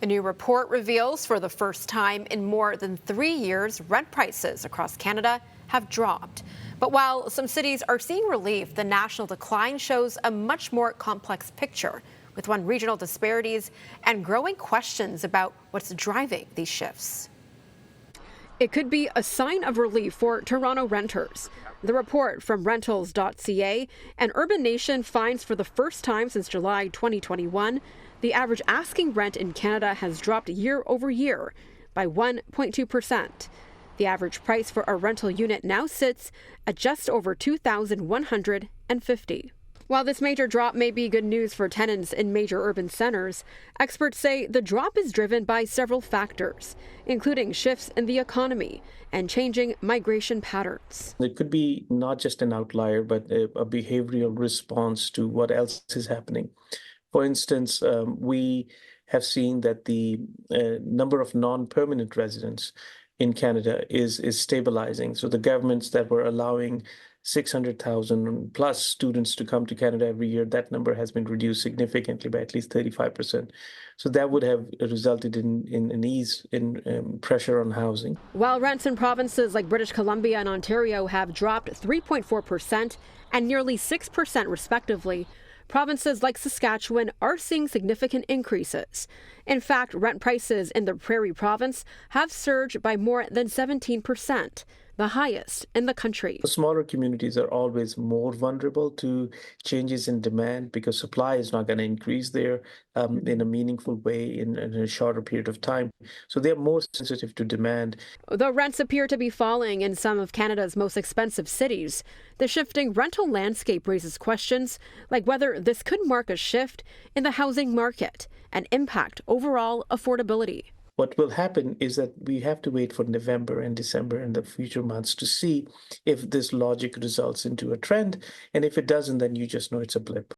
A new report reveals for the first time in more than 3 years, rent prices across Canada have dropped. But while some cities are seeing relief, the national decline shows a much more complex picture, with one regional disparities and growing questions about what's driving these shifts. It could be a sign of relief for Toronto renters. The report from rentals.ca and Urban Nation finds for the first time since July 2021, the average asking rent in Canada has dropped year over year by 1.2%. The average price for a rental unit now sits at just over $2,150. While this major drop may be good news for tenants in major urban centers, experts say the drop is driven by several factors, including shifts in the economy and changing migration patterns. It could be not just an outlier, but a behavioral response to what else is happening. For instance, we have seen that the number of non-permanent residents in Canada is stabilizing. So the governments that were allowing 600,000 plus students to come to Canada every year, that number has been reduced significantly by at least 35%. So that would have resulted in an ease in pressure on housing. While rents in provinces like British Columbia and Ontario have dropped 3.4% and nearly 6% respectively, provinces like Saskatchewan are seeing significant increases. In fact, rent prices in the Prairie province have surged by more than 17%, the highest in the country. Smaller communities are always more vulnerable to changes in demand because supply is not going to increase there in a meaningful way in a shorter period of time. So they're more sensitive to demand. Though rents appear to be falling in some of Canada's most expensive cities, the shifting rental landscape raises questions like whether this could mark a shift in the housing market and impact overall affordability. What will happen is that we have to wait for November and December and the future months to see if this logic results into a trend. And if it doesn't, then you just know it's a blip.